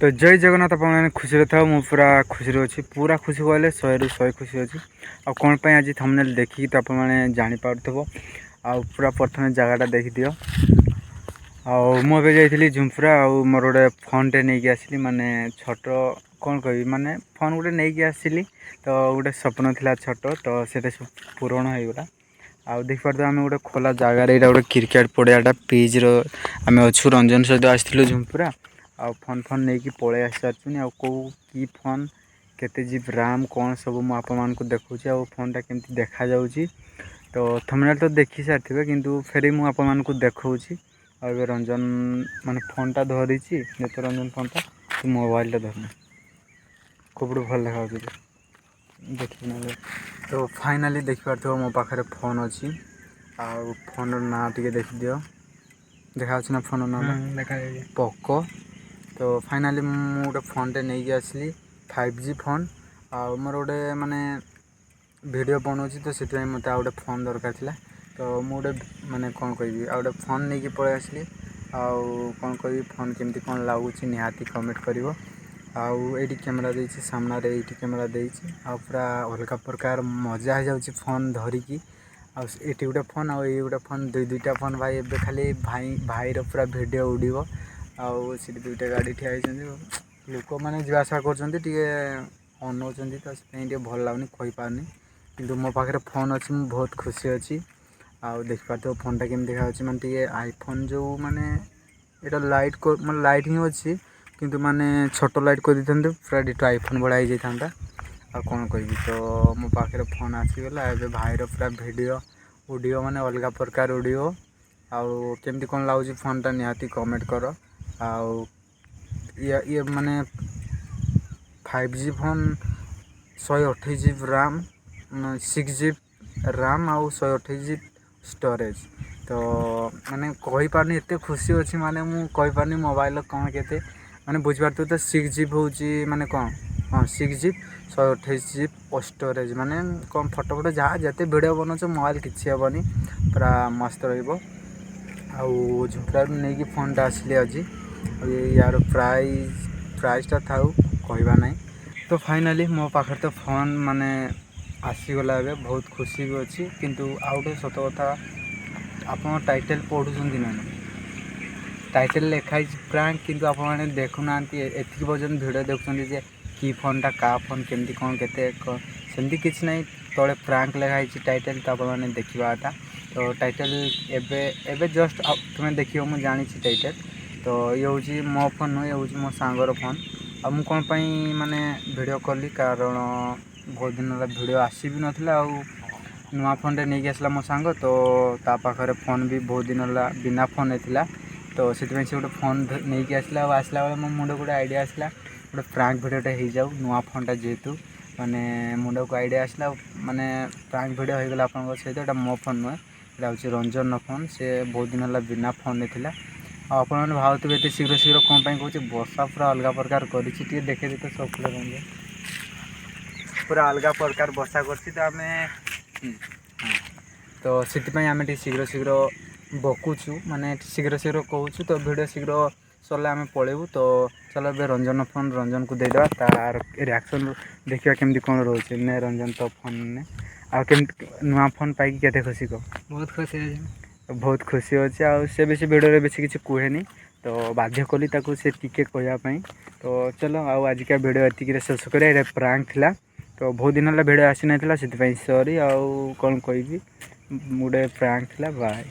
तो जय जगन्नाथ आप खुशी था मु पूरा खुशी अच्छी पूरा खुशी कहले 100 ରୁ 100 खुशी अच्छी आ कौन पर आज थंबनेल देखिकी तो आपने जापार आ पूरा प्रथम जगटा देखी दियो मुझे जाइली झुमपुरा मोर गोटे फोनटे नहीं आसली माने छोट कौन कह माने फोन गोटे नहीं आसली तो गोटे स्वप्न था छोट तो से पूरण हो गला आ देखिए आम गोटे खोला जगार यहाँ गोटे क्रिकेट पड़ियाटा पिच आम अच्छू रंजन सहित आसलु झुमपुरा आ फोन फोन नहीं कि पलि आसी सारी आ कौ कि फोन केते जीबी राम कौन सब मुझे देखुची आ फोनटा केमती देखा जाउची तो थंबनेल तो देखी सारी किंतु फेर मुझे देखुची आ रंजन माने फोनटा धरी जो रंजन फोनटा तो मोबाइलटा धरना खूब भल देखा देखिए तो फाइनाली देखिपार मो पाखे फोन अच्छी आ फोन ना टे देखी दियो देखा ना फोन ना पोको तो फाइनाली मु गोटे फोनटे नहीं आसली 5G फोन आ मोर गोटे माने वीडियो बनाऊँ तो से मत आ गए फोन दरकार था तो मुझे माने कौन कह आ गए फोन नहीं कि पलि आसली कौन कह फोन केमती कौन लगुच निहाती कमेंट कर आईटी कैमेरा देती सामने ये कैमेरा देती पूरा अलग प्रकार मजा हो जाऊँगी फोन धरिकी ये गोटे फोन आई गोटे फोन दुईटा फोन भाई ए खाली भाईर पूरा भिड उड़ो आठ दुईटा गाड़ी ठिया लोक मैंने जावासा कर अनाउं तो से भल लगुनि कहीपारनी कि मो पाखे फोन अच्छी मुझे बहुत खुशी अच्छी आ देखिपार फोनटा केमी देखा मानते आईफोन जो माने ये लाइट मतलब लाइट ही अच्छी किंतु माने छोट लाइट कर देते पूरा डिटो आईफोन बड़ा हो जाता आ कौन कह तो मो पाखे फोन आसीगला ए भाईर पूरा वीडियो उड़ो माने अलग प्रकार उड़ो आमती कौन लगुच फोनटा निहाती कमेंट कर ये माने 5G phone 128GB RAM 6GB RAM आ 128GB स्टोरेज तो माने कहीपारनी एत खुशी अच्छी माने मु कहीपारनी मोबाइल कौन के माने बुझीपार तो 6GB हूँ माने कौन हाँ 6GB 128GB स्टोरेज माने कौन फोटो फोटो जहाँ जिते वीडियो बनाऊँ मोबाइल किसी हेनी पूरा मस्त झुमपुरा नहीं कि फोनटा आसली आज यार प्राइसटा था कहना ना तो फाइनाली मो पाखे तो फोन माने आसीगला बहुत खुशी भी अच्छी किंतु आउ गए सत कथा आप टाइटल पढ़ुं ना टाइटल लिखाई प्रांक किंतु आपने देखुना एतिक पर्यटन भिडियो देखुं कि फोनटा का फोन केमती कौन केमती किसी ना तले प्रांक लिखाई टाइटल तो आपने देखा था तो टाइटल एबे जस्ट तुम्हें देख मुझे जानी टाइटल तो ये हूँ मो फोन नुह ये हूँ मो सांगर फोन आ मु कौन माने वीडियो कली कारण बहुत दिन वीडियो आसी भी नाला नुआ फोन नहीं आसला मो सांग तो ता पाखरे फोन भी बहुत दिन बिना फोन होता तो से गोटे फोन नहीं आसला आसला बेले मो मुंड गोटे आइडिया आसला गोटे प्रांक भिडियोटे हो जाऊ नुआ फोनटा जेहेतु माने मुंड को आइडिया आसला माने प्रांक भिडियो हो गला आपन सहित एटा मो फोन नुहे एटा हूँ रंजन फोन से बहुत दिन बिना फोन नहीं आपने भावुवे ये शीघ्र शीघ्र कौन कहे वर्षा पूरा अलग प्रकार कर देखे तो सब पूरा अलग प्रकार वर्षा कर तो से आम शीघ्र शीघ्र बकुचु माने शीघ्र शीघ्र कहूँ तो वीडियो शीघ्र सरले आम पलैबू तो चलो ए रंजन फोन रंजन को देदेवा तार रिएक्शन देखा केमती कौन रोचे ने रंजन तो फोन ने आम नुआ फोन पाई के खुशी कह बहुत खुशी अच्छे से बेसी वीडियो बेसी किसी कहे तो बाध्य कली से टिके कहवाई तो चलो आजिका वीडियो एतिक शेष कर प्रांक थिला तो बहुत दिन वीडियो आसी ना से सॉरी कौन कह गोटे प्रांक थिला बाय।